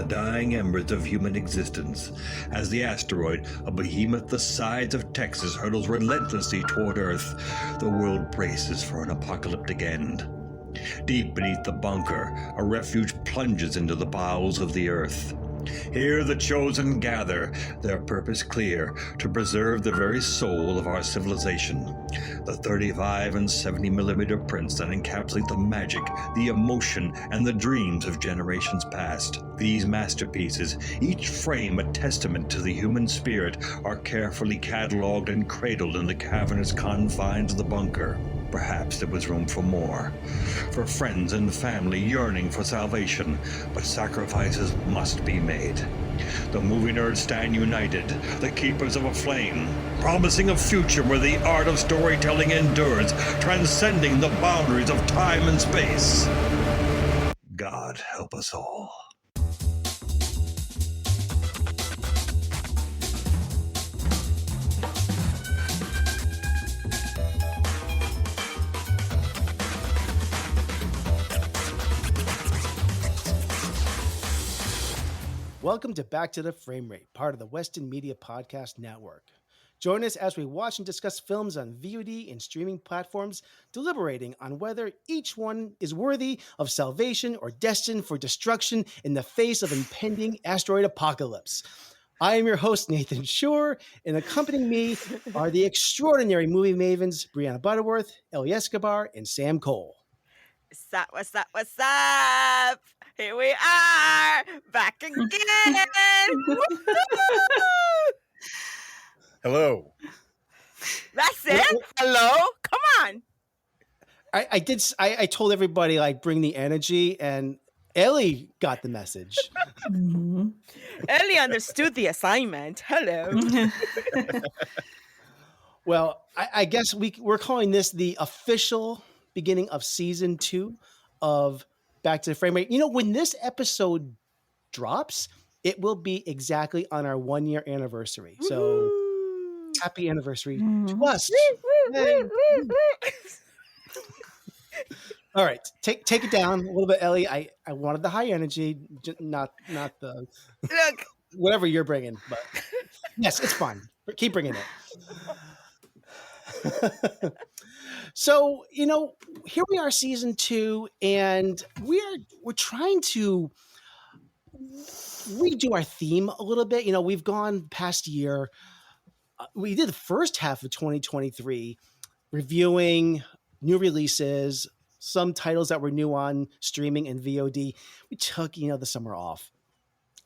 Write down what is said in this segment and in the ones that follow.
the dying embers of human existence, as the asteroid, a behemoth the size of Texas, hurtles relentlessly toward Earth, the world braces for an apocalyptic end. Deep beneath the bunker, a refuge plunges into the bowels of the Earth. Here the chosen gather, their purpose clear, to preserve the very soul of our civilization. The 35 and 70mm prints that encapsulate the magic, the emotion, and the dreams of generations past. These masterpieces, each frame a testament to the human spirit, are carefully cataloged and cradled in the cavernous confines of the bunker. Perhaps there was room for more, for friends and family yearning for salvation, but sacrifices must be made. The movie nerds stand united, the keepers of a flame, promising a future where the art of storytelling endures, transcending the boundaries of time and space. God help us all. Welcome to Back to the Frame Rate, part of the Western Media Podcast Network. Join us as we watch and discuss films on VOD and streaming platforms, deliberating on whether each one is worthy of salvation or destined for destruction in the face of impending asteroid apocalypse. I am your host, Nathan Suher, and accompanying me are the extraordinary movie mavens, Brianna Butterworth, Ellie Escobar, and Sam Cole. What's up? Here we are, back again. Hello. That's it? Hello? Come on. I told everybody, like, bring the energy, and Ellie got the message. Mm-hmm. Ellie understood the assignment. Hello. Well, I guess we're calling this the official beginning of season 2 of Back to the Frame Rate. You know, when this episode drops, it will be exactly on our 1-year anniversary. Woo-hoo. So happy anniversary to us. All right, take it down a little bit, Ellie. I wanted the high energy, not the look, whatever you're bringing. But yes, it's fine. Keep bringing it. So, you know, here we are, season 2, and we're trying to redo our theme a little bit. You know, we've gone past year. We did the first half of 2023 reviewing new releases, some titles that were new on streaming and VOD. We took, the summer off,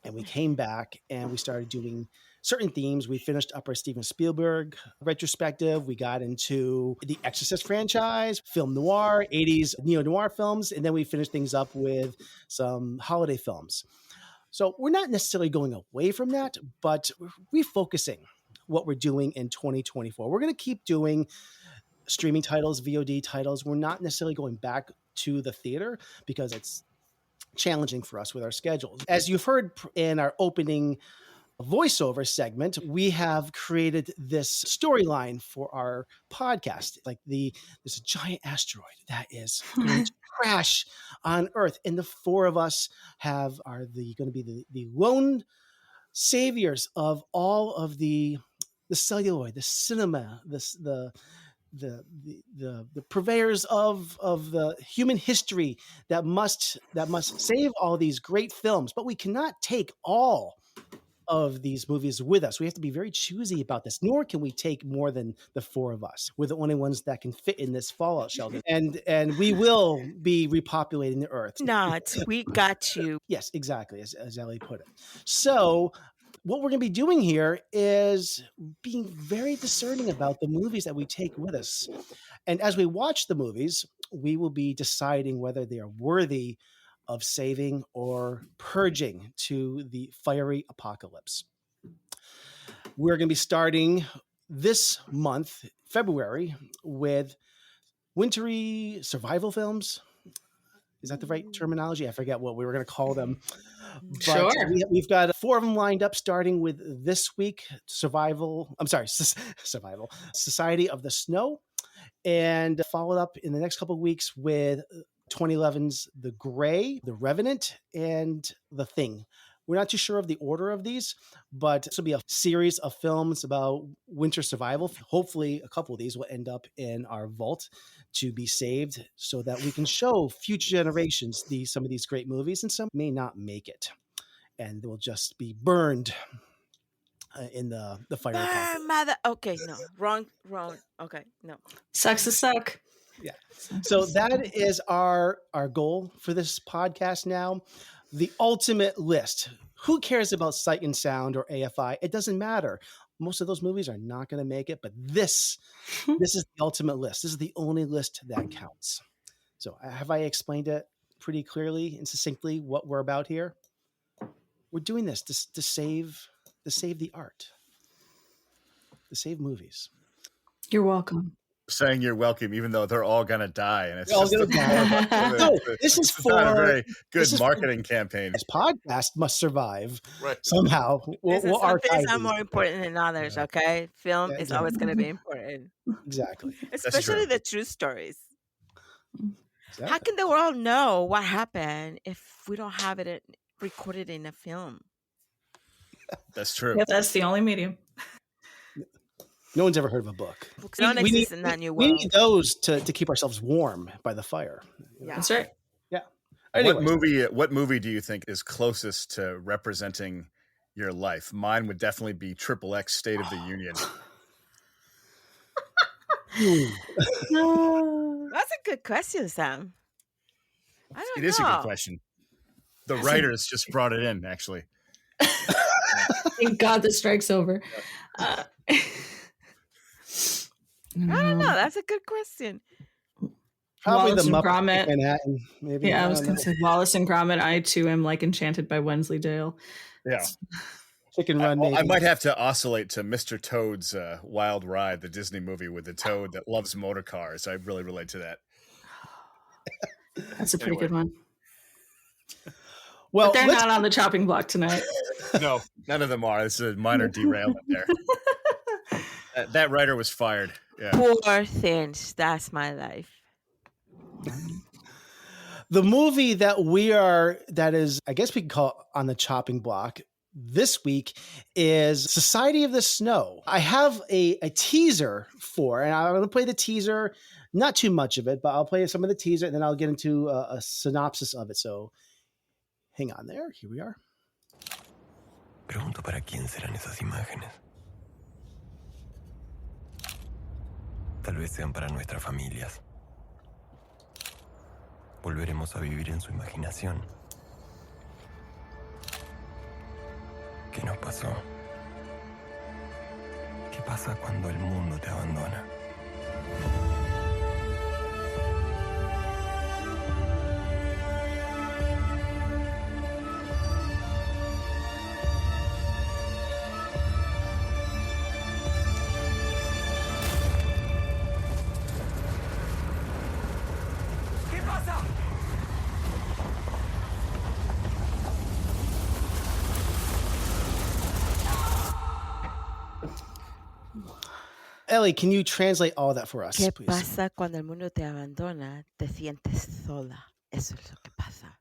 and we came back and we started doing certain themes. We finished up our Steven Spielberg retrospective. We got into the Exorcist franchise, film noir, 80s neo-noir films, and then we finished things up with some holiday films. So we're not necessarily going away from that, but we're refocusing what we're doing in 2024. We're going to keep doing streaming titles, VOD titles. We're not necessarily going back to the theater because it's challenging for us with our schedules. As you've heard in our opening voiceover segment, we have created this storyline for our podcast. Like there's a giant asteroid that is going to crash on Earth, and the 4 of us are going to be the lone saviors of all of the celluloid, the cinema, the purveyors of the human history that must save all these great films. But we cannot take all of these movies with us. We have to be very choosy about this, nor can we take more than the 4 of us. We're the only ones that can fit in this fallout shelter. And we will be repopulating the Earth. We got you. Yes, exactly, as Ellie put it. So what we're going to be doing here is being very discerning about the movies that we take with us. And as we watch the movies, we will be deciding whether they are worthy of saving or purging to the fiery apocalypse. We're going to be starting this month, February, with wintry survival films. Is that the right terminology? I forget what we were going to call them. But sure. We've got 4 of them lined up, starting with this week, Society of the Snow, and followed up in the next couple of weeks with 2011's The Grey, The Revenant, and The Thing. We're not too sure of the order of these, but this will be a series of films about winter survival. Hopefully, a couple of these will end up in our vault to be saved so that we can show future generations some of these great movies, and some may not make it. And they will just be burned in the fire apocalypse. Mother. Okay, no. Wrong. Okay, no. Sucks to suck. Yeah. So that is our goal for this podcast now. The ultimate list. Who cares about Sight and Sound or AFI? It doesn't matter. Most of those movies are not going to make it, but this is the ultimate list. This is the only list that counts. So have I explained it pretty clearly and succinctly what we're about here? We're doing this to save the art, to save movies. You're welcome. Saying you're welcome, even though they're all gonna die, and it's They're all just gonna die. No, this is not a for very good marketing campaign. this podcast must survive Right. somehow. We'll Some archive things are these. more important than others, okay? Film Yeah, is always going to be important, Exactly. especially the true stories. How Exactly. can the world know what happened if we don't have it recorded in a film? That's true. Yeah, that's the only medium. No one's ever heard of a book. Books don't exist in that new We world. need those to keep ourselves warm by the fire. Yeah. That's right. Yeah. What Anyways, movie do you think is closest to representing your life? Mine would definitely be Triple X State of the Union. That's a good question, Sam. I don't It know. is a good question. The writers just brought it in, actually. Thank God the strike's over. I don't know. That's a good question. probably Wallace the and Muppets Gromit. of Manhattan. Maybe. Yeah, I I was don't going know. to say Wallace and Gromit. I too am like enchanted by Wensleydale. Yeah. Chicken Run. I Maybe. might have to oscillate to Mr. Toad's Wild Ride, the Disney movie with the toad that loves motor cars. I really relate to that. That's a pretty Anyway. good one. Well, But they're let's- not on the chopping block tonight. No, none of them are. This is a minor derailment there. That writer was fired. Yeah. Poor things. That's my life. the movie that is, I guess we can call it on the chopping block this week is Society of the Snow. I have a teaser and I'm going to play the teaser, not too much of it, but I'll play some of the teaser and then I'll get into a synopsis of it. So hang on there. Here we are. Pregunto para quién serán esas imágenes. Tal vez sean para nuestras familias. Volveremos a vivir en su imaginación. ¿Qué nos pasó? ¿Qué pasa cuando el mundo te abandona? ¿Qué pasa? Ellie, can you translate all that for us, ¿Qué please? pasa cuando el mundo te abandona? Te sientes sola. Eso es lo que pasa.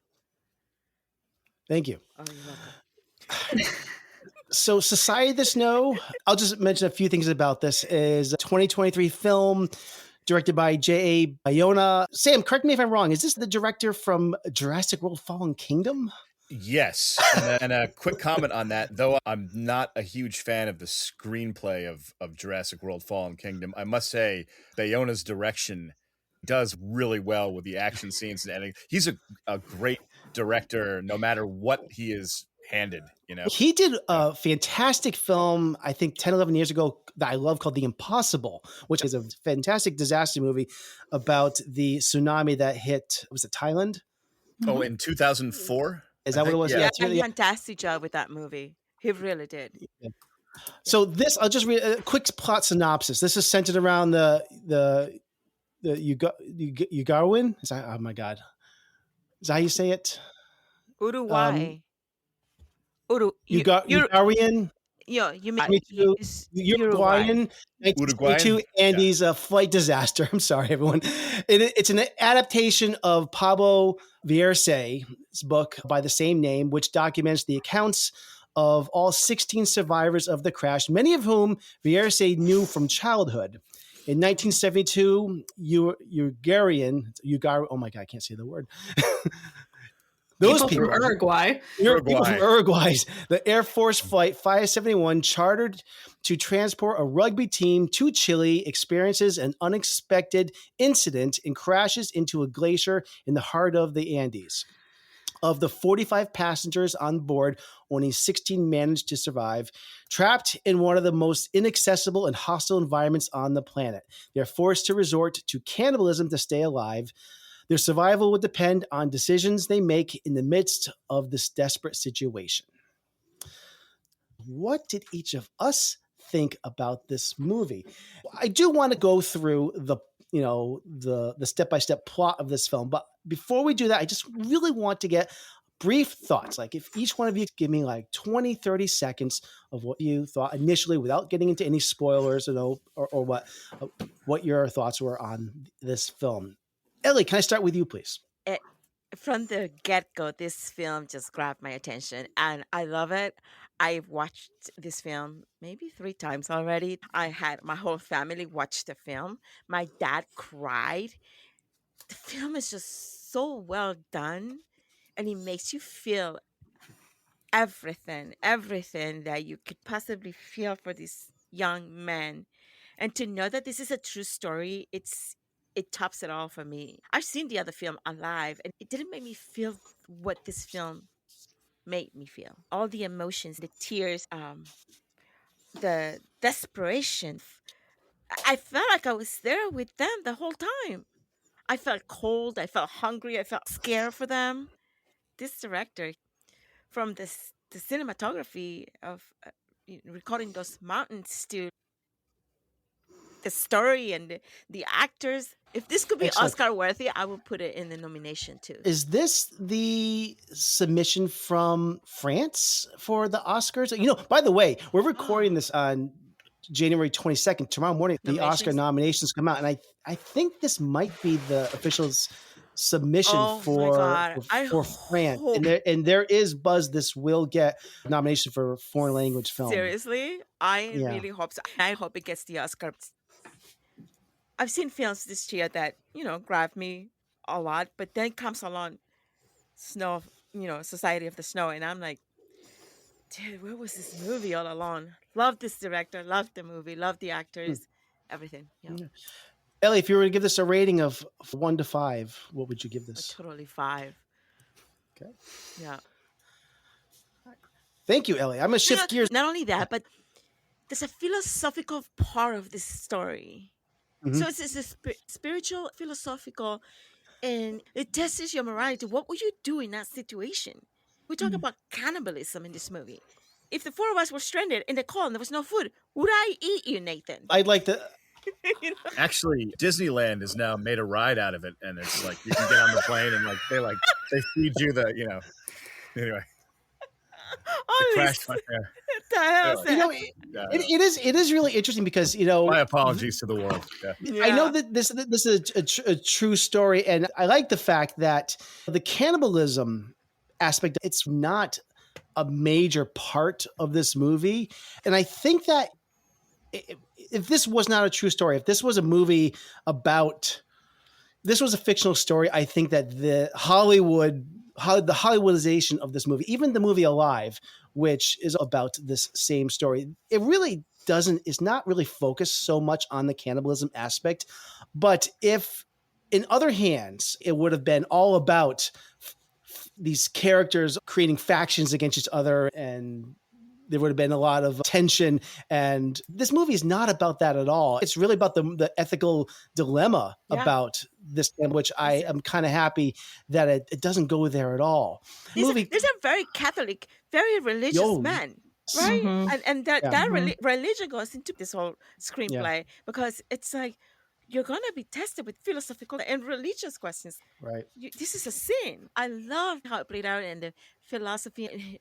Thank you. Oh, you're welcome. So Society of the Snow, I'll just mention a few things about this, is a 2023 film directed by J.A. Bayona. Sam, correct me if I'm wrong. Is this the director from Jurassic World Fallen Kingdom? Yes. And a quick comment on that, though I'm not a huge fan of the screenplay of Jurassic World Fallen Kingdom, I must say Bayona's direction does really well with the action scenes and editing. He's a great director no matter what he is handed, you know. He did a fantastic film, I think 10, 11 years ago that I love called The Impossible, which is a fantastic disaster movie about the tsunami that hit, was it Thailand? Oh, in 2004? Is that what it was? Yeah. Yeah, it's really- fantastic job with that movie. He really did. So this, I'll just read a quick plot synopsis. This is centered around the Ugarwin. Is that, oh my God. Is that how you say it? Uruguay. Uru- Ugarwian. You mean 22 Uruguay. Uruguayan, 1922 Uruguayan? Yeah. Andes flight disaster. I'm sorry, everyone. It's an adaptation of Pablo Vierse's book by the same name, which documents the accounts of all 16 survivors of the crash, many of whom Vierse knew from childhood. In 1972, oh my God, I can't say the word. Those People from Uruguay. People from Uruguay, the Air Force Flight 571 chartered to transport a rugby team to Chile, experiences an unexpected incident and crashes into a glacier in the heart of the Andes. Of the 45 passengers on board, only 16 managed to survive, trapped in one of the most inaccessible and hostile environments on the planet. They're forced to resort to cannibalism to stay alive. Their survival would depend on decisions they make in the midst of this desperate situation. What did each of us think about this movie? I do want to go through the step-by-step plot of this film, but before we do that, I just really want to get brief thoughts. Like if each one of you give me like 20, 30 seconds of what you thought initially without getting into any spoilers, or what your thoughts were on this film. Ellie, can I start with you, please? From the get-go, this film just grabbed my attention and I love it. I've watched this film maybe 3 times already. I had my whole family watch the film. My dad cried. The film is just so well done and it makes you feel everything that you could possibly feel for this young man. And to know that this is a true story, it tops it all for me. I've seen the other film Alive, and it didn't make me feel what this film made me feel. All the emotions, the tears, the desperation. I felt like I was there with them the whole time. I felt cold. I felt hungry. I felt scared for them. This director, from the cinematography of recording those mountains to the story and the actors. If this could be Excellent. Oscar worthy, I would put it in the nomination too. Is this the submission from France for the Oscars? By the way, we're recording this on January 22nd. Tomorrow morning, the Oscar nominations come out, and I think this might be the official submission for France. And there is buzz this will get nomination for foreign language film. Seriously? I really hope so. I hope it gets the Oscar. I've seen films this year that, grab me a lot, but then comes along Society of the Snow, and I'm like, dude, where was this movie all along? Love this director, love the movie, love the actors, everything. Yeah. Ellie, if you were to give this a rating of 1 to 5, what would you give this? Totally 5. Okay. Yeah. Thank you, Ellie. I'm going to shift gears. Not only that, but there's a philosophical part of this story. Mm-hmm. So it's a spiritual, philosophical, and it tests your morality. What would you do in that situation? We talk about cannibalism in this movie. If the 4 of us were stranded in the cold and there was no food, would I eat you, Nathan? I'd like to... Actually, Disneyland has now made a ride out of it, and it's like you can get on the plane and they feed you the anyway. Crash it is really interesting because my apologies to the world. Yeah. I know that this is a true story, and I like the fact that the cannibalism aspect, it's not a major part of this movie, and I think that if this was not a true story, if this was a movie this was a fictional story, I think that the Hollywoodization of this movie, even the movie Alive, which is about this same story, it really is not really focused so much on the cannibalism aspect. But if in other hands, it would have been all about these characters creating factions against each other, and there would have been a lot of tension. And this movie is not about that at all. It's really about the ethical dilemma about this, which I am kind of happy that it doesn't go there at all. There's a very Catholic, very religious man, right? Mm-hmm. And that religion goes into this whole screenplay because it's like you're going to be tested with philosophical and religious questions. Right. This is a sin. I love how it played out and the philosophy.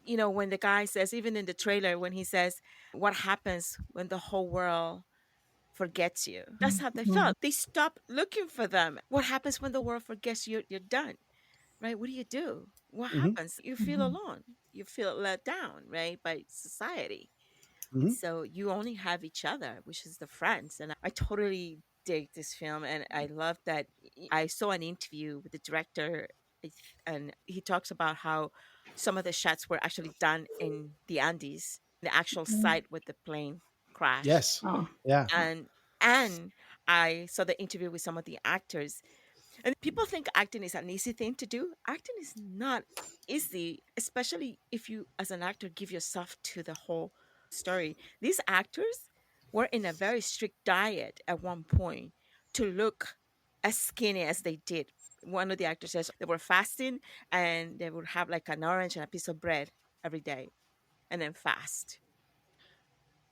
when the guy says, even in the trailer, when he says, what happens when the whole world forgets you? That's how they felt. They stopped looking for them. What happens when the world forgets you? You're done, right? What do? What Hmm. happens? You feel alone. You feel let down, right, by society. Hmm. So you only have each other, which is the friends. And I totally dig this film. And I love that I saw an interview with the director, and he talks about how some of the shots were actually done in the Andes, the actual site where the plane crashed. Yes. Oh, Yeah. And I saw the interview with some of the actors, and people think acting is an easy thing to do. Acting is not easy, especially if you, as an actor, give yourself to the whole story. These actors were in a very strict diet at one point to look as skinny as they did. One of the actors says they were fasting and they would have like an orange and a piece of bread every day and then fast.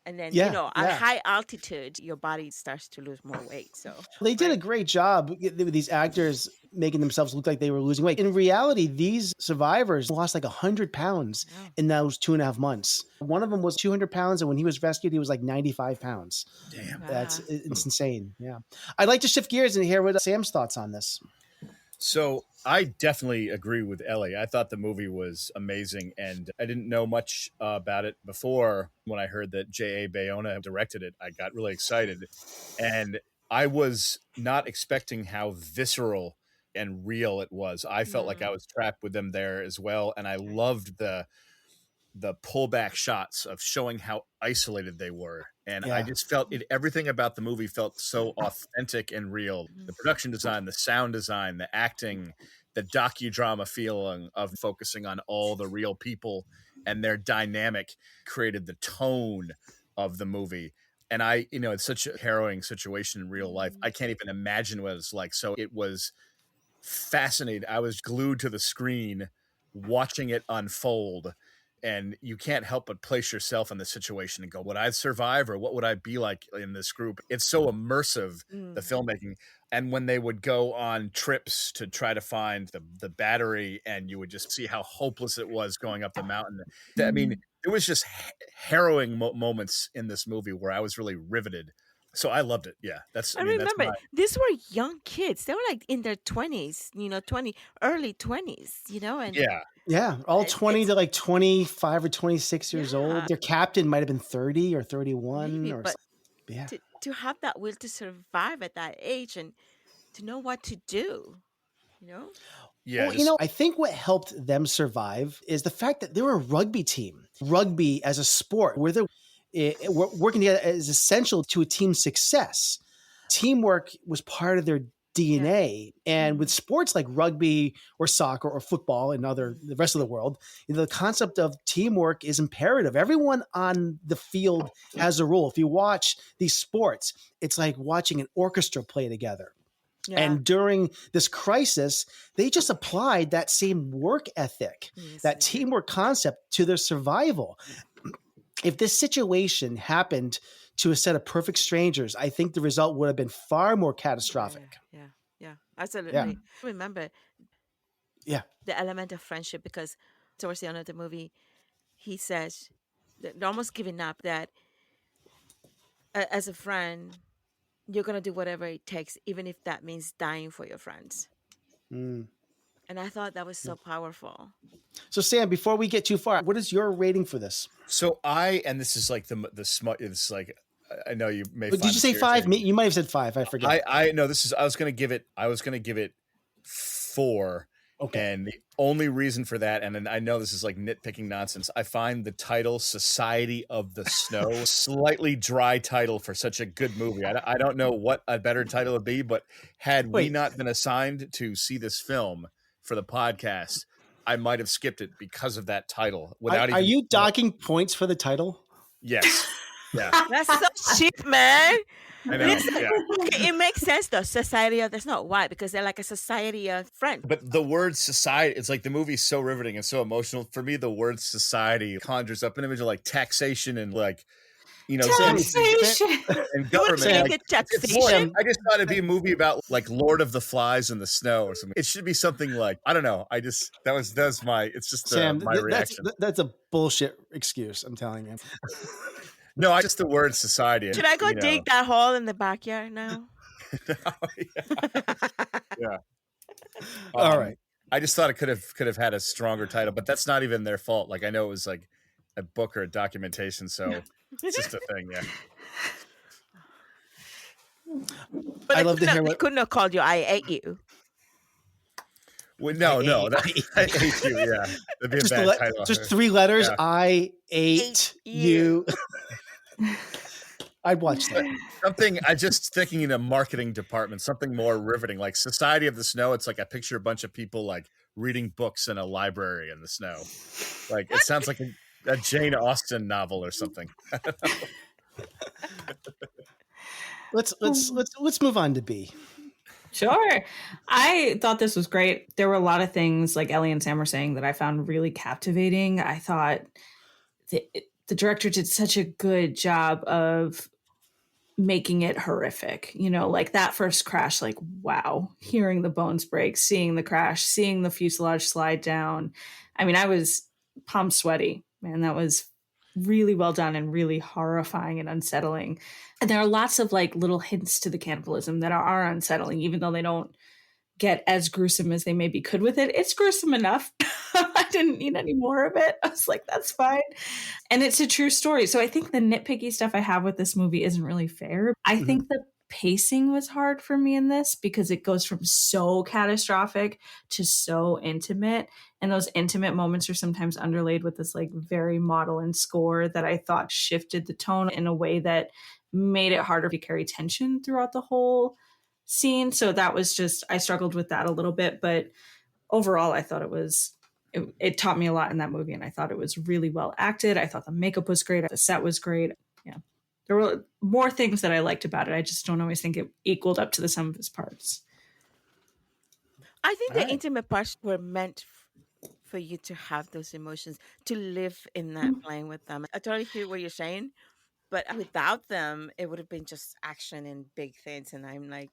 And then, Yeah. at Yeah. high altitude, your body starts to lose more weight. So, They did a right. great job with these actors making themselves look like they were losing weight. In reality, these survivors lost like 100 pounds Wow. in those 2.5 months. One of them was 200 pounds, and when he was rescued, he was like 95 pounds. Damn. It's insane. Yeah. I'd like to shift gears and hear what Sam's thoughts on this. So I definitely agree with Ellie. I thought the movie was amazing, and I didn't know much about it before. When I heard that J.A. Bayona directed it, I got really excited. And I was not expecting how visceral and real it was. I felt like I was trapped with them there as well. And I loved the pullback shots of showing how isolated they were. And I Yeah. just felt it, everything about the movie felt so authentic and real. The production design, the sound design, the acting, the docudrama feeling of focusing on all the real people and their dynamic created the tone of the movie. And it's such a harrowing situation in real life. I can't even imagine what it's like. So it was fascinating. I was glued to the screen watching it unfold, and you can't help but place yourself in the situation and go, would I survive, or what would I be like in this group? It's so immersive, the filmmaking. And when they would go on trips to try to find the battery, and you would just see how hopeless it was going up the mountain. I mean, it was just harrowing moments in this movie where I was really riveted. So I loved it. Yeah, that's Remember, my these were young kids. They were like in their 20s, early 20s, and yeah. Yeah. All 20 it's to like 25 or 26 years old. yeah, Their captain might have been 30 or 31 maybe, or but something. Yeah. to have that will to survive at that age and to know what to do, you know? Yeah, Well, just I think what helped them survive is the fact that they were a rugby team. Rugby as a sport, where they're working together is essential to a team's success. Teamwork was part of their Yeah. DNA. And with sports like rugby or soccer or football and the rest of the world, the concept of teamwork is imperative. Everyone on the field has a role. If you watch these sports, it's like watching an orchestra play together. Yeah. And during this crisis, they just applied that same work ethic, Yes, that they did. teamwork concept to their survival. If this situation happened to a set of perfect strangers, I think the result would have been far more catastrophic. Yeah, absolutely. Yeah. Remember Yeah. the element of friendship, because towards the end of the movie, he says that they're almost giving up, that as a friend, you're going to do whatever it takes, even if that means dying for your friends. Mm. And I thought that was so powerful. So, Sam, before we get too far, what is your rating for this? so and this is like the smart. It's like I know you may. Did find you say this 5? irritating. You might have said 5. I forget. I know this is. I was gonna give it 4. Okay. And the only reason for that, and then I know this is like nitpicking nonsense, I find the title "Society of the Snow" slightly dry title for such a good movie. I don't know what a better title would be, but had we Wait. not been assigned to see this film for the podcast, I might have skipped it because of that title. Without Are even you docking points for the title? Yes. Yeah. That's so cheap, man. I know. Yeah. Okay, it makes sense though. Society of, that's not why, because they're like a society of friends. But the word society, it's like the movie's so riveting and so emotional. For me, the word society conjures up an image of like taxation and like, Taxation. and You would government. make it It's more, taxation? I just thought it'd be a movie about like Lord of the Flies in the snow or something. It should be something like, I don't know. That's my, it's just Sam, my reaction. that's a bullshit excuse. I'm telling you. No, I just the word society. Should I go dig that hole in the backyard now? Yeah. All right. I just thought it could have had a stronger title, but that's not even their fault. Like I know it was like a book or a documentation, so it's just a thing. Yeah. But I love to hear they what. couldn't have called you I ate you. Well, no, I hate you. Yeah, that'd be a Just, bad title. just 3 letters. Yeah. I ate you. I'd watch that. Something I just thinking in a marketing department, something more riveting, like Society of the Snow. It's like I picture a bunch of people like reading books in a library in the snow. Like it sounds like a Jane Austen novel or something. Let's move on to B. Sure. I thought this was great. There were a lot of things, like Ellie and Sam were saying, that I found really captivating. I thought the director did such a good job of making it horrific. Like that first crash, like, wow, hearing the bones break, seeing the crash, seeing the fuselage slide down. I mean, I was palm sweaty, man. That was really well done and really horrifying and unsettling. And there are lots of like little hints to the cannibalism that are unsettling, even though they don't get as gruesome as they maybe could with it. It's gruesome enough. I didn't need any more of it. I was like, that's fine. And it's a true story. So I think the nitpicky stuff I have with this movie isn't really fair. I think the pacing was hard for me in this because it goes from so catastrophic to so intimate. And those intimate moments are sometimes underlaid with this like very maudlin score that I thought shifted the tone in a way that made it harder to carry tension throughout the whole scene. So that was just, I struggled with that a little bit, but overall I thought it taught me a lot in that movie, and I thought it was really well acted. I thought the makeup was great. The set was great. Yeah. There were more things that I liked about it. I just don't always think it equaled up to the sum of its parts. I think the intimate parts were meant for you to have those emotions, to live in that, playing with them. I totally hear what you're saying, but without them, it would have been just action and big things. And I'm like,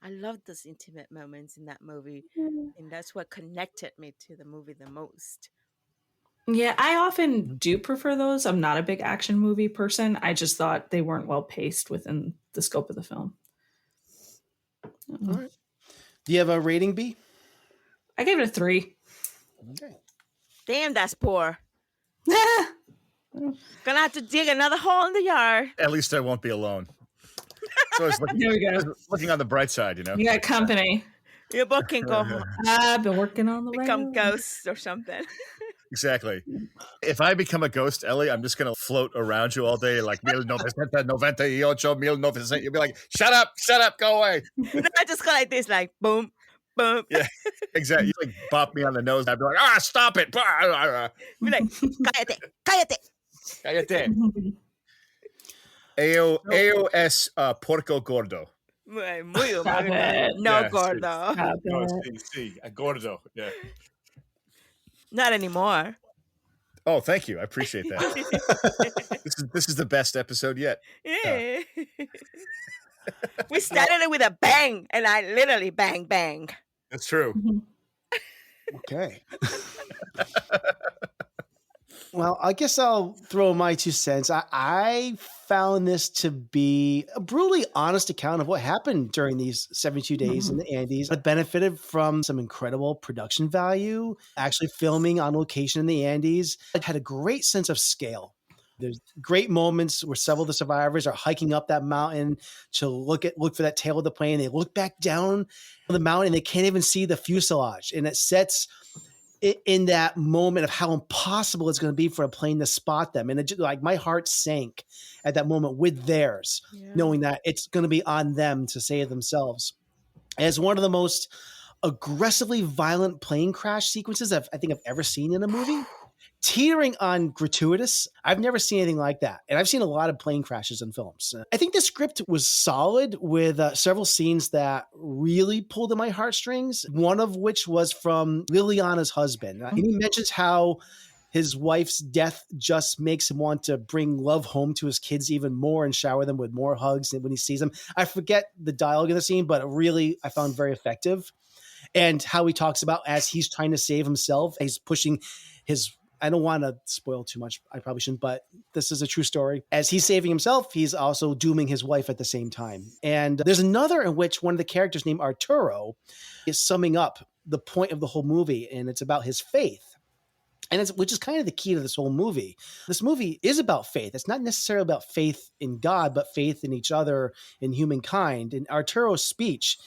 I love those intimate moments in that movie. And that's what connected me to the movie the most. Yeah, I often do prefer those. I'm not a big action movie person. I just thought they weren't well paced within the scope of the film. All right. Do you have a rating, B? I gave it a 3. Okay. Damn, that's poor. Gonna have to dig another hole in the yard. At least I won't be alone. So it's There we go. looking on the bright side, you know. You got company. Your book can go home, I've been working on the become road. ghosts or something. Exactly. If I become a ghost, Ellie, I'm just gonna float around you all day, like 1998. You'll be like, shut up, go away. No, I just go like this, like boom, boom. Yeah, exactly. You like bop me on the nose. I'd be like, stop it. Be like, cállate, cállate. Cállate. AOS Porco Gordo. Muy Stop it. No, Yeah, gordo. Stop No, it. sí, a gordo. Yeah. Not anymore. Oh, thank you. I appreciate that. This is the best episode yet. Yeah. We started it with a bang, and I literally bang, bang. That's true. Okay. Well, I guess I'll throw my 2 cents. I found this to be a brutally honest account of what happened during these 72 days in the Andes. I benefited from some incredible production value, actually filming on location in the Andes. It had a great sense of scale. There's great moments where several of the survivors are hiking up that mountain to look for that tail of the plane. They look back down the mountain and they can't even see the fuselage. And it sets in that moment of how impossible it's going to be for a plane to spot them. And like my heart sank at that moment with theirs, knowing that it's going to be on them to save themselves. As one of the most aggressively violent plane crash sequences I think I've ever seen in a movie. Teetering on gratuitous. I've never seen anything like that. And I've seen a lot of plane crashes in films. I think the script was solid with several scenes that really pulled at my heartstrings, one of which was from Liliana's husband. And he mentions how his wife's death just makes him want to bring love home to his kids even more and shower them with more hugs when he sees them. I forget the dialogue in the scene, but really I found very effective. And how he talks about as he's trying to save himself, he's pushing his, I don't want to spoil too much, I probably shouldn't, but this is a true story. As he's saving himself, he's also dooming his wife at the same time. And there's another in which one of the characters named Arturo is summing up the point of the whole movie, and it's about his faith. And which is kind of the key to this whole movie. This movie is about faith. It's not necessarily about faith in God, but faith in each other, in humankind. And Arturo's speech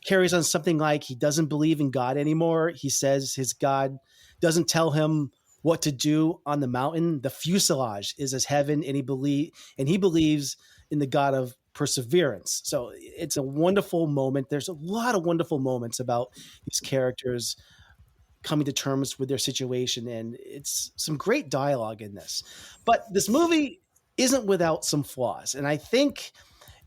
carries on something like he doesn't believe in God anymore. He says his God doesn't tell him what to do on the mountain. The fuselage is his heaven, and he believes in the God of perseverance. So it's a wonderful moment. There's a lot of wonderful moments about these characters coming to terms with their situation, and it's some great dialogue in this. But this movie isn't without some flaws, and I think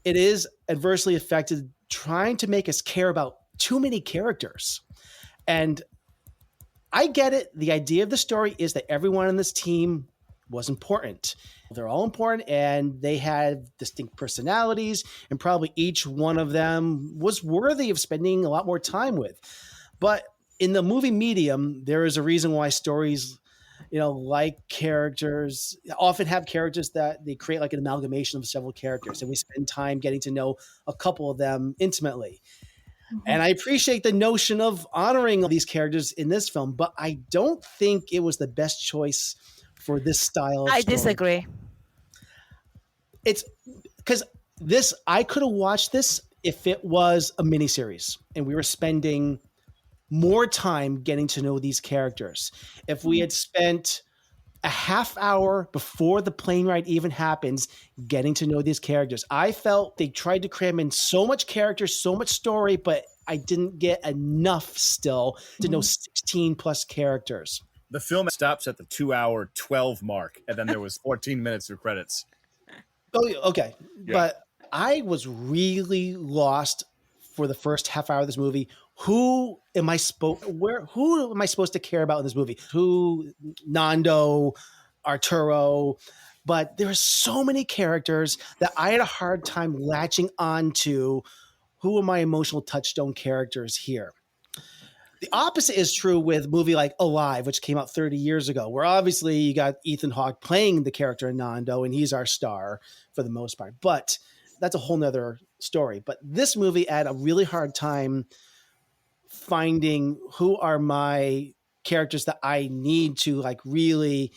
it is adversely affected trying to make us care about too many characters. And I get it. The idea of the story is that everyone in this team was important. They're all important, and they had distinct personalities, and probably each one of them was worthy of spending a lot more time with. But in the movie medium, there is a reason why stories, like characters often have characters that they create like an amalgamation of several characters, and we spend time getting to know a couple of them intimately. Mm-hmm. And I appreciate the notion of honoring these characters in this film, but I don't think it was the best choice for this style of story. Disagree. It's because I could have watched this if it was a miniseries and we were spending more time getting to know these characters. If we had spent a half hour before the plane ride even happens getting to know these characters, I felt they tried to cram in so much character, so much story, but I didn't get enough still to know 16 plus characters. The film stops at the 2-hour 12 mark, and then there was 14 minutes of credits. Oh, okay. Yeah. But I was really lost for the first half hour of this movie. Who am I supposed to care about in this movie? Who? Nando, Arturo. But there are so many characters that I had a hard time latching on to. Who are my emotional touchstone characters here? The opposite is true with a movie like Alive, which came out 30 years ago, where obviously you got Ethan Hawke playing the character Nando, and he's our star for the most part. But that's a whole nother story. But this movie, I had a really hard time finding who are my characters that I need to like really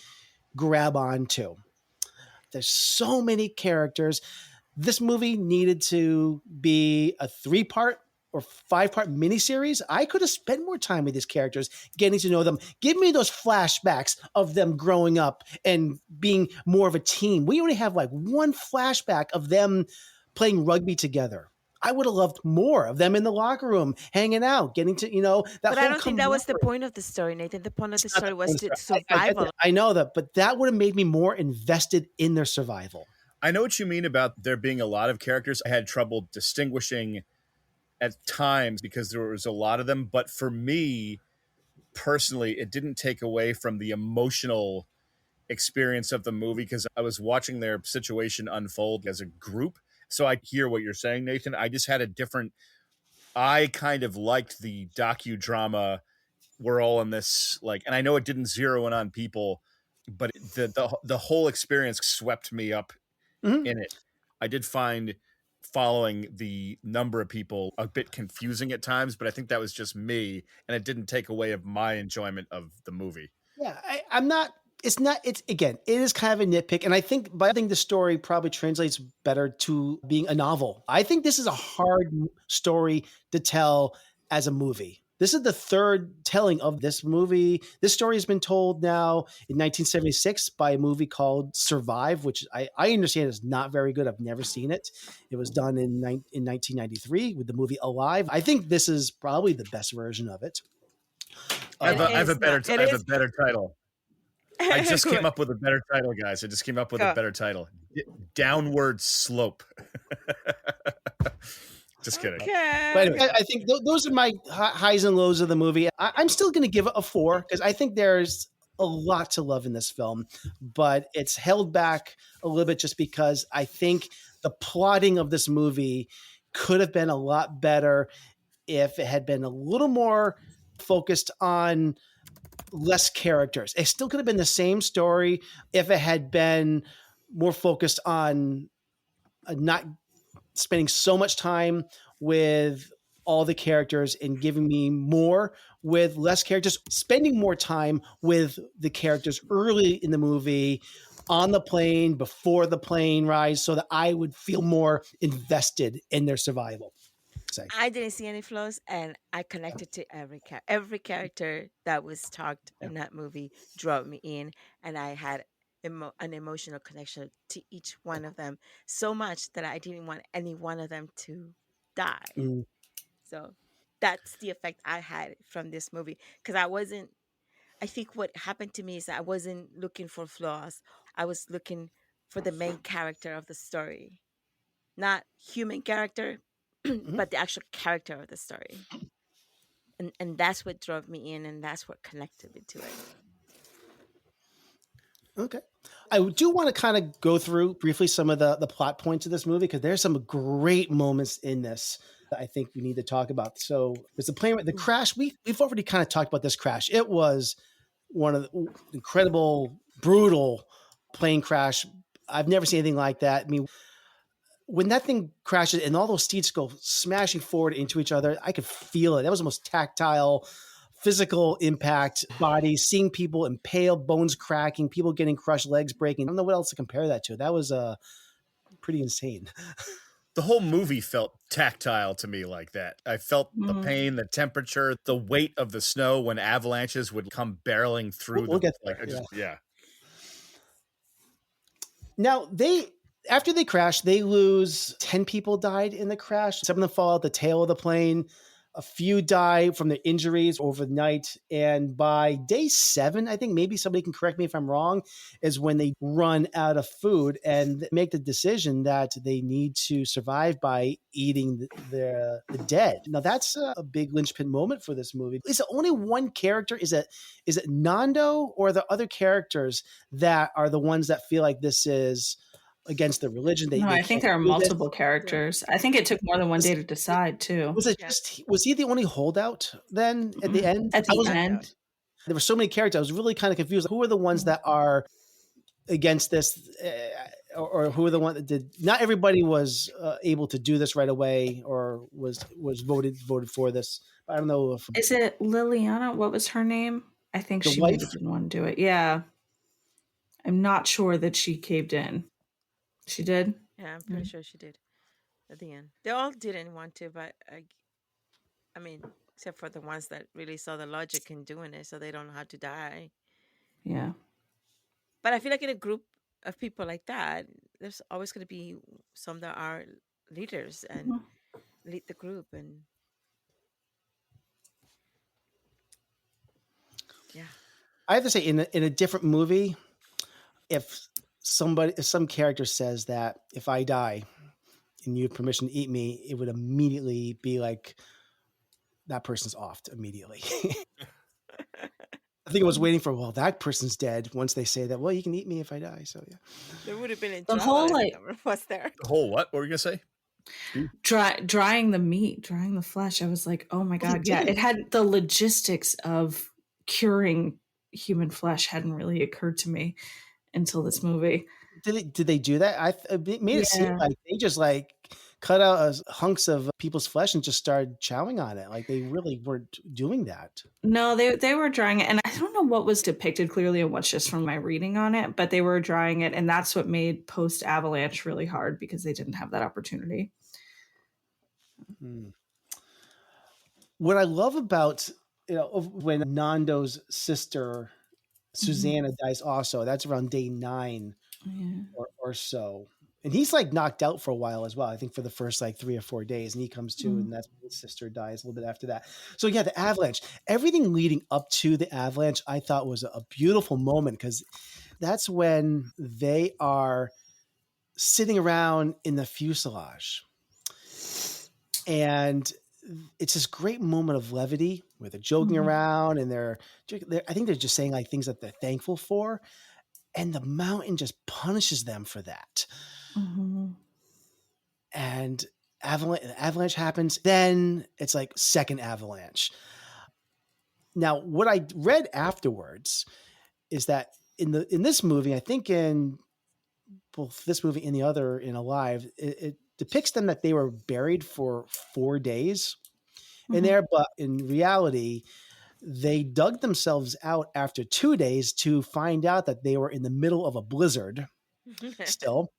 grab onto. There's so many characters. This movie needed to be a 3-part or 5-part miniseries. I could have spent more time with these characters, getting to know them. Give me those flashbacks of them growing up and being more of a team. We only have like one flashback of them playing rugby together. I would have loved more of them in the locker room, hanging out, getting to, that. But I don't think that was the point of the story, Nathan. The point of the story was the survival. I know that, but that would have made me more invested in their survival. I know what you mean about there being a lot of characters. I had trouble distinguishing at times because there was a lot of them. But for me, personally, it didn't take away from the emotional experience of the movie because I was watching their situation unfold as a group. So I hear what you're saying, Nathan. I just had I kind of liked the docudrama. We're all in this, and I know it didn't zero in on people, but the whole experience swept me up in it. I did find following the number of people a bit confusing at times, but I think that was just me, and it didn't take away of my enjoyment of the movie. Yeah, it is kind of a nitpick. And I think the story probably translates better to being a novel. I think this is a hard story to tell as a movie. This is the third telling of this movie. This story has been told now in 1976 by a movie called Survive, which I understand is not very good. I've never seen it. It was done in 1993 with the movie Alive. I think this is probably the best version of it. I have a better title. I just came up with a better title, guys. I just came up with a better title. Downward Slope. Just kidding. Okay. But anyway, I think those are my highs and lows of the movie. I'm still going to give it a 4 because I think there's a lot to love in this film, but it's held back a little bit just because I think the plotting of this movie could have been a lot better if it had been a little more focused on less characters. It still could have been the same story if it had been more focused on not spending so much time with all the characters and giving me more with less characters, spending more time with the characters early in the movie, on the plane, before the plane ride, so that I would feel more invested in their survival. I didn't see any flaws, and I connected to every character that was talked in that movie drove me in, and I had an emotional connection to each one of them so much that I didn't want any one of them to die. Mm. So that's the effect I had from this movie because I wasn't. I think what happened to me is I wasn't looking for flaws. I was looking for the main character of the story, not human character, Mhm. but the actual character of the story. And that's what drove me in, and that's what connected me to it. Okay. I do want to kind of go through briefly some of the plot points of this movie because there's some great moments in this that I think we need to talk about. So there's the crash. We've already kind of talked about this crash. It was one of the incredible, brutal plane crash. I've never seen anything like that. I mean, when that thing crashes and all those seats go smashing forward into each other, I could feel it. That was the most tactile, physical impact, bodies, seeing people impale, bones cracking, people getting crushed, legs breaking. I don't know what else to compare that to. That was pretty insane. The whole movie felt tactile to me like that. I felt the pain, the temperature, the weight of the snow when avalanches would come barreling through. We'll get there, yeah. Now, after they crash, they lose 10 people died in the crash. Some of them fall out the tail of the plane. A few die from their injuries overnight. And by day 7, I think maybe somebody can correct me if I'm wrong, is when they run out of food and make the decision that they need to survive by eating the dead. Now, that's a big linchpin moment for this movie. Is it only one character? Is it Nando, or are there other characters that are the ones that feel like this is against the religion? No, I think there are multiple characters. I think it took more than one day to decide, too. Was he the only holdout then at the end? At the end. There were so many characters. I was really kind of confused. Who are the ones that are against this, or who are the ones that did? Not everybody was able to do this right away, or was voted for this. I don't know if is it Liliana? What was her name? I think she maybe didn't want to do it. Yeah, I'm not sure that she caved in. She did. Yeah, I'm pretty sure she did. At the end, they all didn't want to, but I mean, except for the ones that really saw the logic in doing it, so they don't know how to die. Yeah. But I feel like in a group of people like that, there's always going to be some that are leaders and lead the group, and yeah. I have to say, in a different movie, if some character says that if I die and you have permission to eat me, it would immediately be like that person's offed immediately. I think I was waiting for, well, that person's dead. Once they say that, well, you can eat me if I die. So yeah, there would have been the whole was there. The whole what? What were you gonna say? Drying the meat, drying the flesh. I was like, oh my god, yeah. It had the logistics of curing human flesh hadn't really occurred to me until this movie. Did they do that? It made it seem like they just like cut out hunks of people's flesh and just started chowing on it. Like they really weren't doing that. No, they were drying it, and I don't know what was depicted clearly and what's just from my reading on it, but they were drying it, and that's what made post avalanche really hard because they didn't have that opportunity. What I love about when Nando's sister Susanna dies also, that's around day 9 or so. And he's like knocked out for a while as well. I think for the first like 3 or 4 days, and he comes to, and that's when his sister dies a little bit after that. So yeah, the avalanche, everything leading up to the avalanche, I thought was a beautiful moment because that's when they are sitting around in the fuselage and it's this great moment of levity where they're joking around and I think they're just saying like things that they're thankful for. And the mountain just punishes them for that. Mm-hmm. And avalanche happens. Then it's like second avalanche. Now, what I read afterwards is that in this movie, I think in both this movie and the other in Alive, it depicts them that they were buried for 4 days in there, but in reality, they dug themselves out after 2 days to find out that they were in the middle of a blizzard still.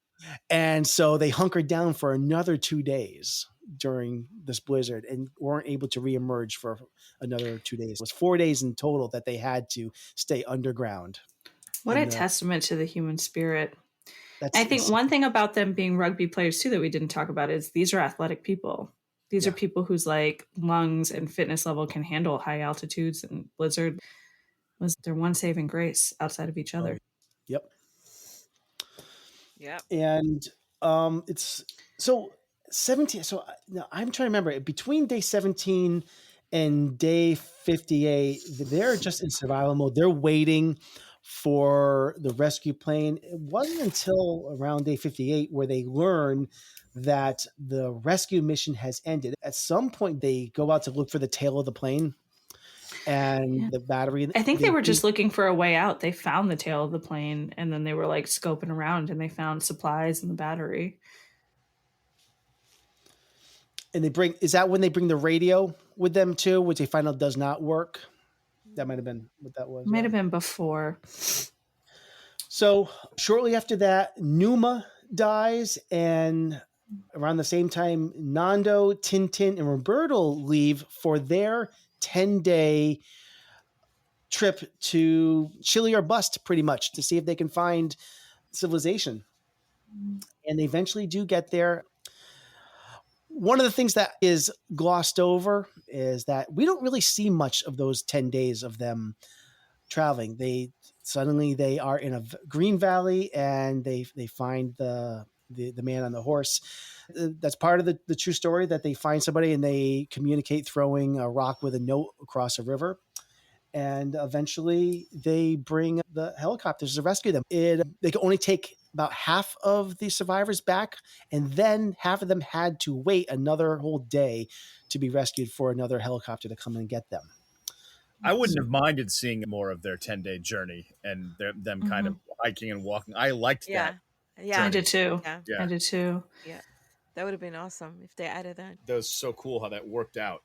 And so they hunkered down for another 2 days during this blizzard and weren't able to reemerge for another 2 days. It was 4 days in total that they had to stay underground. What a testament to the human spirit. I think insane. one thing about them being rugby players too that we didn't talk about is these are athletic people. These are people whose like lungs and fitness level can handle high altitudes, and blizzard was their one saving grace outside of each other. Yep. Yep. And it's so 17. So I'm trying to remember between day 17 and day 58, they're just in survival mode. They're waiting for the rescue plane. It wasn't until around day 58 where they learn that the rescue mission has ended. At some point, they go out to look for the tail of the plane and the battery. I think they were just looking for a way out. They found the tail of the plane and then they were like scoping around and they found supplies and the battery. And is that when they bring the radio with them too, which they find out does not work? That might have been what that was. Might have been before. So shortly after that, Numa dies, and around the same time, Nando, Tintin, and Roberto leave for their 10-day trip to Chile or bust, pretty much, to see if they can find civilization. And they eventually do get there. One of the things that is glossed over is that we don't really see much of those 10 days of them traveling. They are in a green valley and they find the man on the horse. That's part of the true story, that they find somebody and they communicate throwing a rock with a note across a river. And eventually they bring the helicopters to rescue them. They could only take about half of the survivors back, and then half of them had to wait another whole day to be rescued for another helicopter to come and get them. I wouldn't have minded seeing more of their 10-day journey and them kind of hiking and walking. I liked that. Yeah, I did too. Yeah. I did too. Yeah, that would have been awesome if they added that. That was so cool how that worked out.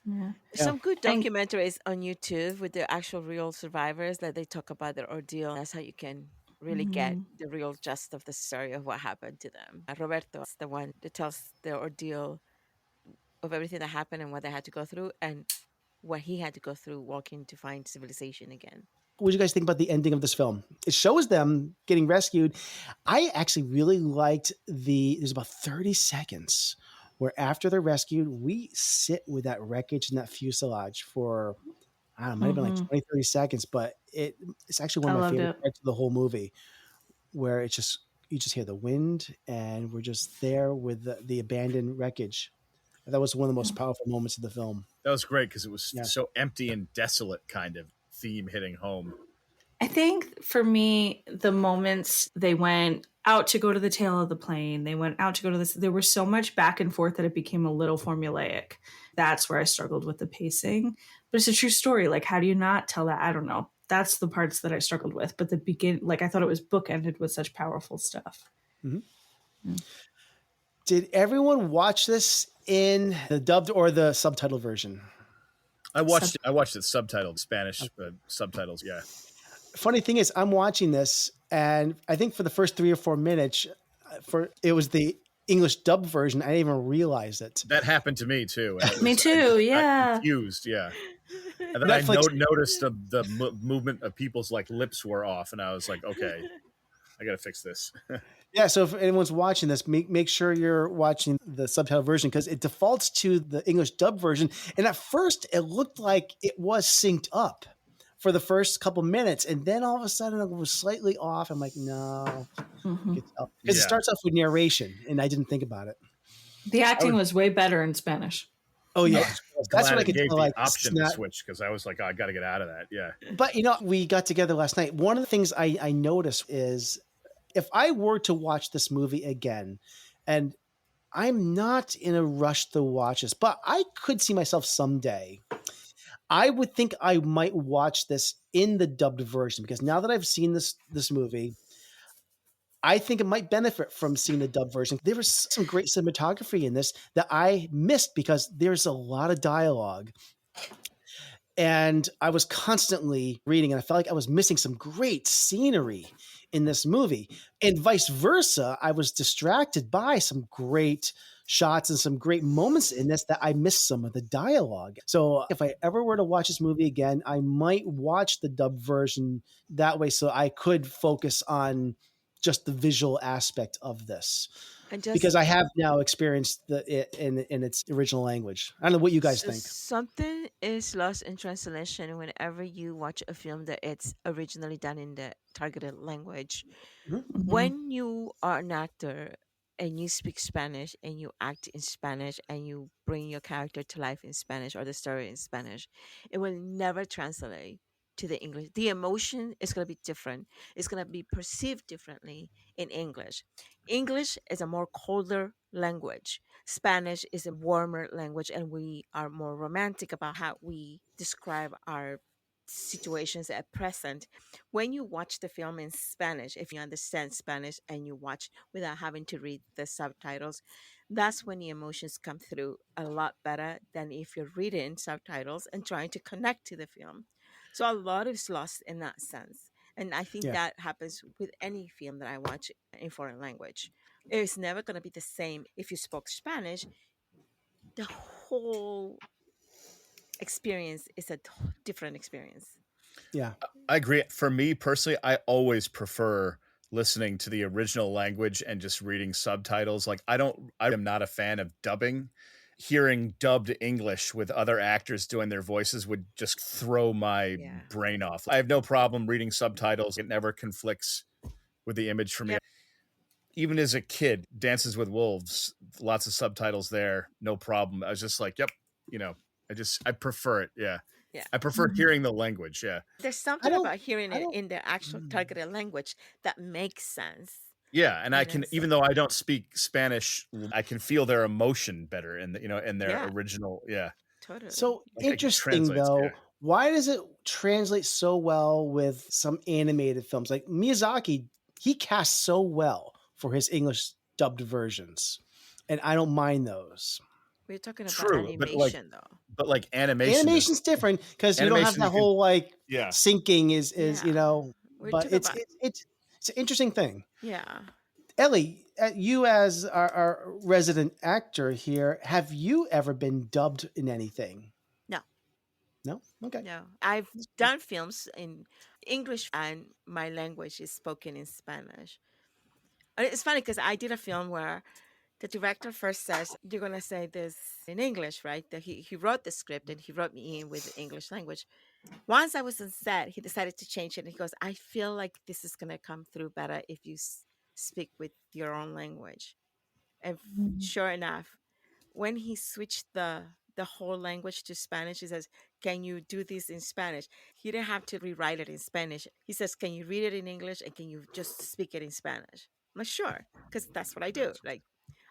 Yeah. Some good documentaries on YouTube with the actual real survivors that they talk about their ordeal. That's how you can really get the real gist of the story of what happened to them. Roberto is the one that tells the ordeal of everything that happened and what they had to go through and what he had to go through walking to find civilization again. What do you guys think about the ending of this film? It shows them getting rescued. I actually really liked there's about 30 seconds where after they're rescued, we sit with that wreckage and that fuselage for, I don't know, it might have been like 20, 30 seconds, but it's actually one of my favorite parts of the whole movie, where you just hear the wind and we're just there with the abandoned wreckage. That was one of the most powerful moments of the film. That was great because it was so empty and desolate kind of theme hitting home. I think for me, the moments they went out to go to the tail of the plane, they went out to go to this, there was so much back and forth that it became a little formulaic. That's where I struggled with the pacing. But it's a true story. Like, how do you not tell that? I don't know. That's the parts that I struggled with. But I thought it was bookended with such powerful stuff. Mm-hmm. Yeah. Did everyone watch this in the dubbed or the subtitled version? I watched it subtitled, Spanish subtitles. Yeah. Funny thing is, I'm watching this, and I think for the first 3 or 4 minutes, it was the English dub version. I didn't even realize it. That happened to me too. Me too. I got confused. Yeah. And then Netflix, I noticed the movement of people's like lips were off, and I was like, okay, I got to fix this. Yeah, so if anyone's watching this, make sure you're watching the subtitle version, because it defaults to the English dub version. And at first, it looked like it was synced up for the first couple minutes, and then all of a sudden it was slightly off. I'm like, no, because it starts off with narration, and I didn't think about it. The acting was way better in Spanish. Oh yeah, I was that's what glad I it could gave tell. the Like, this is option to not. switch because I was like, oh, I got to get out of that. Yeah. But we got together last night. One of the things I noticed is if I were to watch this movie again, and I'm not in a rush to watch this, but I could see myself someday. I would think I might watch this in the dubbed version because now that I've seen this movie, I think it might benefit from seeing the dub version. There was some great cinematography in this that I missed because there's a lot of dialogue. And I was constantly reading, and I felt like I was missing some great scenery in this movie. And vice versa, I was distracted by some great shots and some great moments in this that I missed some of the dialogue. So if I ever were to watch this movie again, I might watch the dub version that way so I could focus on just the visual aspect of this. And just Because I have now experienced it in its original language. I don't know what you guys think. something is lost in translation whenever you watch a film that it's originally done in the targeted language. Mhm. When you are an actor and you speak Spanish and you act in Spanish and you bring your character to life in Spanish or the story in Spanish, it will never translate to the English. The emotion is going to be different. It's going to be perceived differently in English. English is a more colder language. Spanish is a warmer language, and we are more romantic about how we describe our situations at present. When you watch the film in Spanish, if you understand Spanish and you watch without having to read the subtitles, that's when the emotions come through a lot better than if you're reading subtitles and trying to connect to the film. So a lot is lost in that sense. And I think Yeah. that happens with any film that I watch in foreign language. It's never going to be the same if you spoke Spanish. The whole experience is a different experience. Yeah. I agree. For me personally, I always prefer listening to the original language and just reading subtitles. Like I am not a fan of dubbing. Hearing dubbed English with other actors doing their voices would just throw my Yeah. brain off. I have no problem reading subtitles. It never conflicts with the image for me. Yep. Even as a kid, Dances with Wolves, lots of subtitles there, no problem. I was just like, yep, I prefer it. Yeah. Yeah. I prefer hearing the language. Yeah. There's I something don't. about hearing I it don't. in the actual Mm. targeted language that makes sense. Yeah, and I And can, it's even though I don't speak Spanish, I can feel their emotion better in in their yeah, original. Yeah, totally. So it interesting translates. though. Yeah, Why does it translate so well with some animated films? Like Miyazaki, he casts so well for his English dubbed versions, and I don't mind those. We're talking about true, animation though. but like animation is Animation's different because you don't have animation. that You can, whole like yeah, syncing is Yeah. We're but talking about it's an interesting thing. yeah. Ellie, you as our resident actor here, have you ever been dubbed in anything? No, No? Okay. no. I've done films in English and my language is spoken in Spanish. And it's funny because I did a film where the director first says, "You're gonna say this in English, right?" That he wrote the script and he wrote me in with the English language. Once I was on set, he decided to change it. And he goes, "I feel like this is gonna come through better if you speak with your own language." And sure enough, when he switched the whole language to Spanish, he says, "Can you do this in Spanish?" He didn't have to rewrite it in Spanish. He says, "Can you read it in English and can you just speak it in Spanish?" I'm like, "Sure," because that's what I do. Like,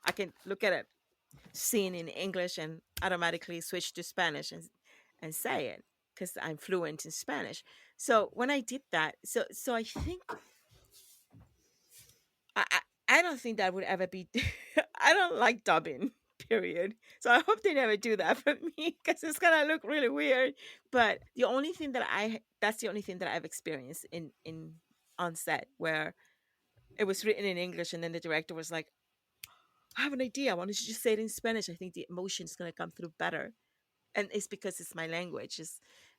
I can look at it scene in English and automatically switch to Spanish and say it because I'm fluent in Spanish. So when I did that, so I think I I, I don't think that would ever be. I don't like dubbing. Period. So I hope they never do that for me because it's gonna look really weird. But that's the only thing that I've experienced in on set where it was written in English and then the director was like, "I have an idea. Why don't you just say it in Spanish? I think the emotion is gonna come through better." And it's because it's my language.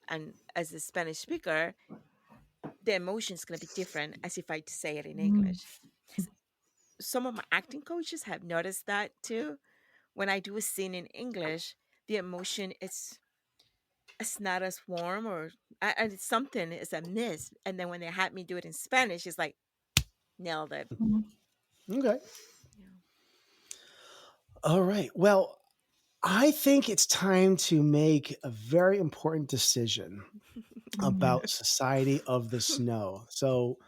And as a Spanish speaker, the emotion is gonna be different as if I say it in English. Some of my acting coaches have noticed that too. When I do a scene in English, the emotion is it's not as warm or and it's something is a miss. And then when they had me do it in Spanish, it's like nailed it. Okay. Yeah. All right. Well, I think it's time to make a very important decision about Society of the Snow. So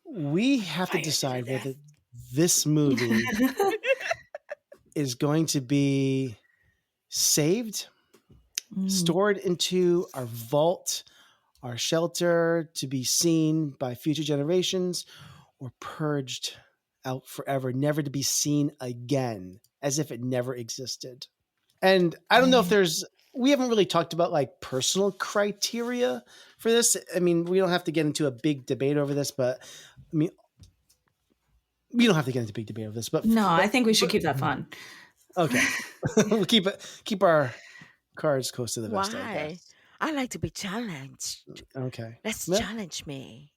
we have to Fire to the decide death. whether this movie is going to be saved, stored into our vault, our shelter to be seen by future generations, or purged out forever, never to be seen again, as if it never existed. And I don't know if we haven't really talked about like personal criteria for this. I mean, we don't have to get into a big debate over this, but I mean, we don't have to get into a big debate over this, No, I think we should keep that fun. okay. We'll keep our cards close to the vest, I Why? guess. I like to be challenged. Okay. Let's Yeah. challenge me.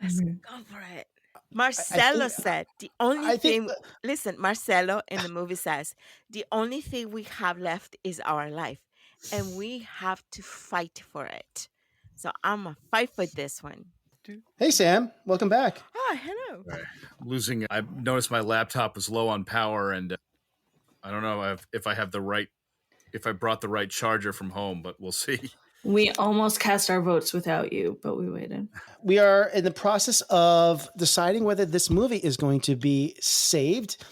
Let's Mhm. go for it. I Marcelo think said the only I think thing, listen, Marcelo in the movie says, the only thing we have left is our life, and we have to fight for it. So I'm going to fight for this one. Hey Sam, welcome back. Oh, hello. Right. Losing. I noticed my laptop was low on power, and I don't know if I brought the right charger from home, but we'll see. We almost cast our votes without you, but we waited. We are in the process of deciding whether this movie is going to be saved,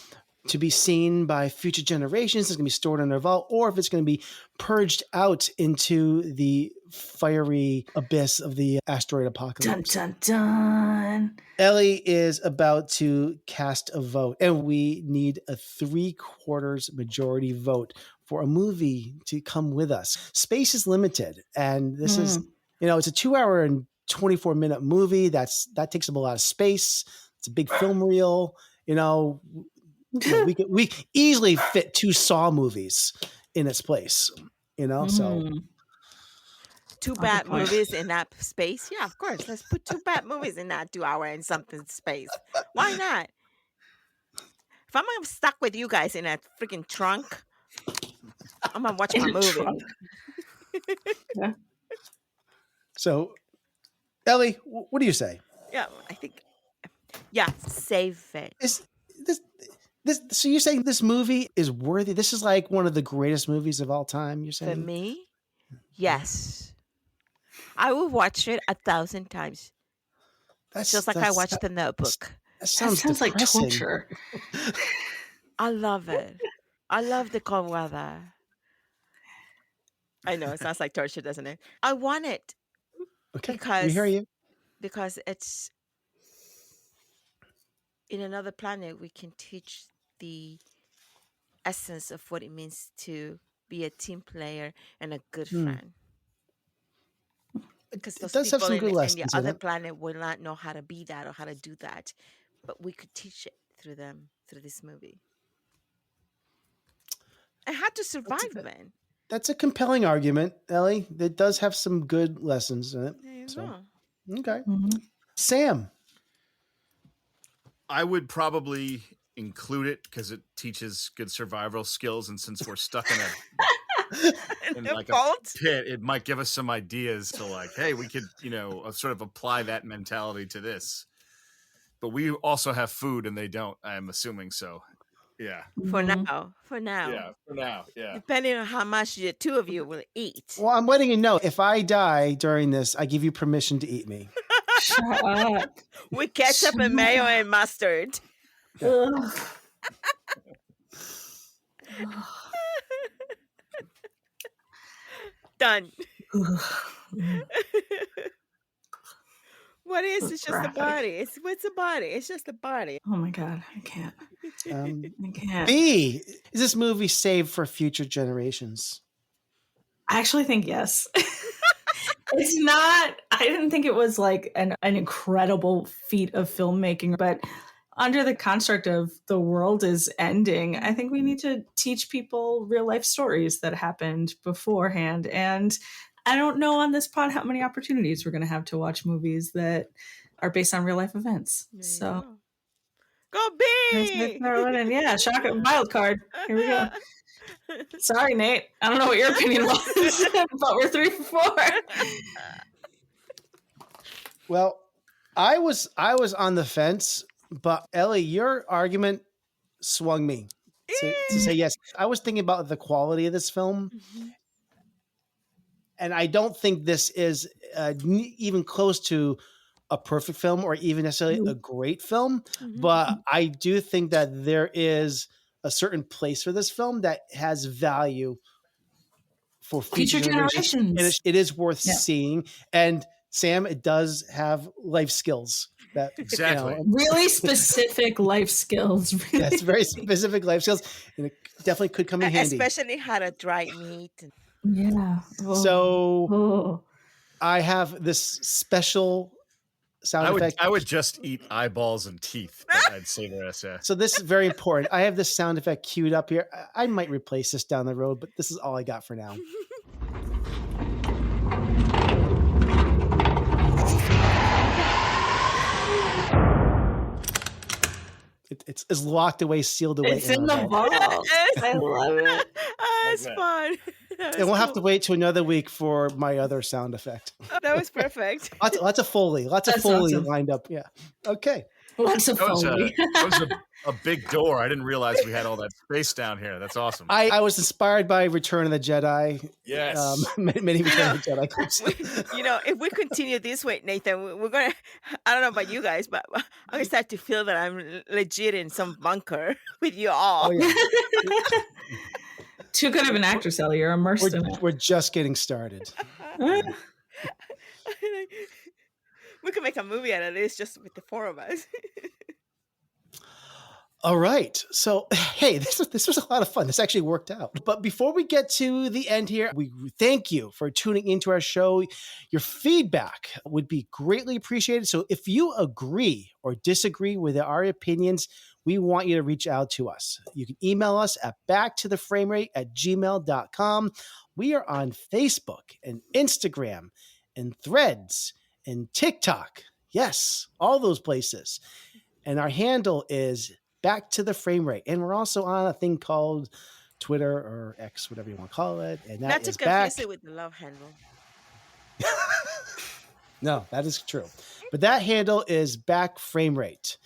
to be seen by future generations, it's going to be stored in our vault, or if it's going to be purged out into the fiery abyss of the asteroid Dun apocalypse. dun dun. Ellie is about to cast a vote, and we need a 3/4 majority vote for a movie to come with us. Space is limited, and this is, it's a 2-hour and 24-minute movie. That takes up a lot of space. It's a big film reel. We easily fit 2 Saw movies in its place. So 2 Good bad point. movies in that space. Yeah, of course. Let's put 2 bad movies in that 2-hour and something space. Why not? If I'm stuck with you guys in that freaking trunk, I'm gonna watch In my a movie. trunk. Yeah. So, Ellie, what do you say? Yeah, I think. Yeah, save it. Is this? So you're saying this movie is worthy? This is like one of the greatest movies of all time. You're saying? For me, yes. I will watch it 1,000 times, just like I watched The Notebook. That That sounds sounds like depressing. torture. I love it. I love the cold weather. I know it sounds like torture, doesn't it? I want it Okay, we hear you. because it's in another planet. We can teach the essence of what it means to be a team player and a good friend. Because It those does have people some good in the lessons in other it. planet will not know how to be that or how to do that, but we could teach it through them through this movie. And how to survive, man. That's a compelling argument, Ellie. It does have some good lessons in it. There you So, go. okay. Mhm. Sam. I would probably include it because it teaches good survival skills, and since we're stuck in like a Fault? pit, it might give us some ideas to like, hey, we could, sort of apply that mentality to this. But we also have food, and they don't. I'm assuming so. Yeah. For Mhm. now. For now. Yeah. For now. Yeah. Depending on how much the 2 of you will eat. Well, I'm letting you know, if I die during this, I give you permission to eat me. Shut up. With ketchup and mayo and mustard. Ugh. Done. Ugh. What is? It's just a Graphic. body. What's a body? It's just a body. Oh my god, I can't. I can't. B, is this movie saved for future generations? I actually think yes. It's not, I didn't think it was like an incredible feat of filmmaking, but under the construct of the world is ending, I think we need to teach people real life stories that happened beforehand. And I don't know on this pod how many opportunities we're going to have to watch movies that are based on real life events. There you So go B! throw it in. Yeah, shock it, wild card. Here we go. Sorry, Nate. I don't know what your opinion was, but we're 3 for 4. Well, I was on the fence, but Ellie, your argument swung me. to say yes. I was thinking about the quality of this film, Mhm. and I don't think this is even close to a perfect film or even necessarily a great film. Mhm. But I do think that there is a certain place for this film that has value for future generations, and generations. it is worth Yeah. seeing. And Sam, it does have life skills that Exactly. Really specific life skills. Really. That's very specific life skills, and it definitely could come in handy. Especially how to dry meat. Yeah. So Oh. I have this special sound effect. I would just eat eyeballs and teeth, but I'd savor us. So this is very important. I have this sound effect queued up here. I might replace this down the road, but this is all I got for now. It's locked away, sealed away. It's in the vault. I love it. It's fun. And we'll have to wait to another week for my other sound effect. That was perfect. Lots of Foley. Lots of That's Foley awesome. lined up. Yeah. Okay. Lots of That was, Foley. a big door. I didn't realize we had all that space down here. That's awesome. I was inspired by Return of the Jedi. Yes. Many Return of the Jedi clips. If we continue this way, Nathan, we're gonna. I don't know about you guys, but I'm gonna start to feel that I'm legit in some bunker with you all. Oh, yeah. Too good of an actress, Ellie. You're immersed in it. We're just getting started. We could make a movie out of this just with the four of us. All right. So, hey, this was a lot of fun. This actually worked out. But before we get to the end here, we thank you for tuning into our show. Your feedback would be greatly appreciated. So if you agree or disagree with our opinions, we want you to reach out to us. You can email us at backtotheframerate@gmail.com. We are on Facebook and Instagram and Threads and TikTok. Yes, all those places. And our handle is Back to the Frame Rate. And we're also on a thing called Twitter or X, whatever you want to call it. And that Not to is confuse back. it with the love handle. No, that is true. But that handle is Back Frame Rate.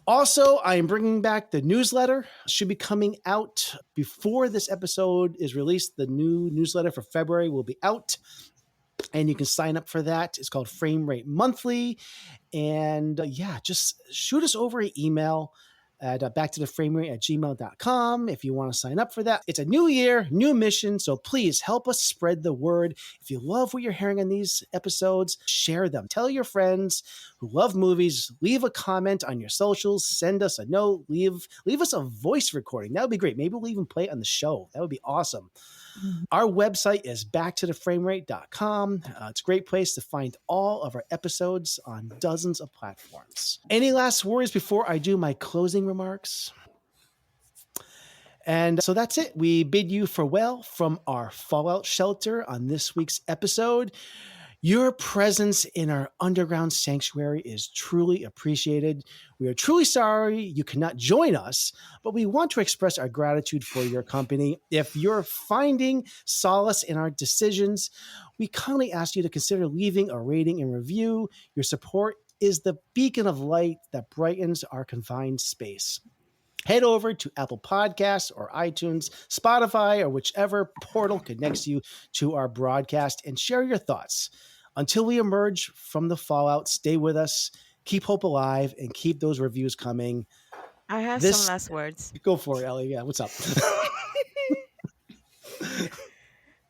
Also, I am bringing back the newsletter. It should be coming out before this episode is released. The new newsletter for February will be out. And you can sign up for that. It's called Frame Rate Monthly. And just shoot us over an email at backtotheframerate@gmail.com if you want to sign up for that. It's a new year, new mission, so please help us spread the word. If you love what you're hearing on these episodes, share them. Tell your friends who love movies. Leave a comment on your socials. Send us a note. Leave us a voice recording. That would be great. Maybe we'll even play it on the show. That would be awesome. Our website is backtotheframerate.com. It's a great place to find all of our episodes on dozens of platforms. Any last words before I do my closing remarks? And so that's it. We bid you farewell from our Fallout shelter on this week's episode. Your presence in our underground sanctuary is truly appreciated. We are truly sorry you cannot join us, but we want to express our gratitude for your company. If you're finding solace in our decisions, we kindly ask you to consider leaving a rating and review. Your support is the beacon of light that brightens our confined space. Head over to Apple Podcasts or iTunes, Spotify, or whichever portal connects you to our broadcast and share your thoughts. Until we emerge from the fallout, stay with us, keep hope alive, and keep those reviews coming. I have some last words. Go for it, Ellie. Yeah, what's up?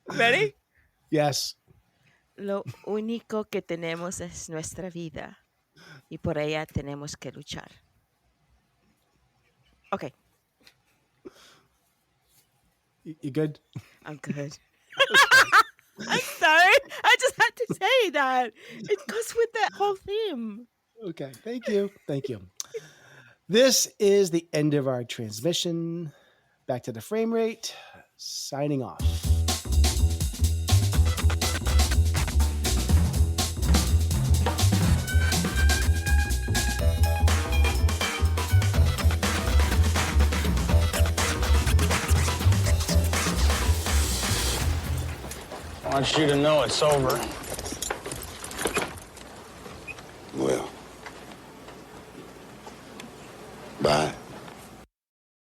Ready? Yes. Lo único que tenemos es nuestra vida y por ella tenemos que luchar. Okay. You good? I'm good. I'm sorry. I just had to say that. It goes with that whole theme. Okay. Thank you. This is the end of our transmission. Back to the Frame Rate. Signing off. I want you to know it's over. Well, bye.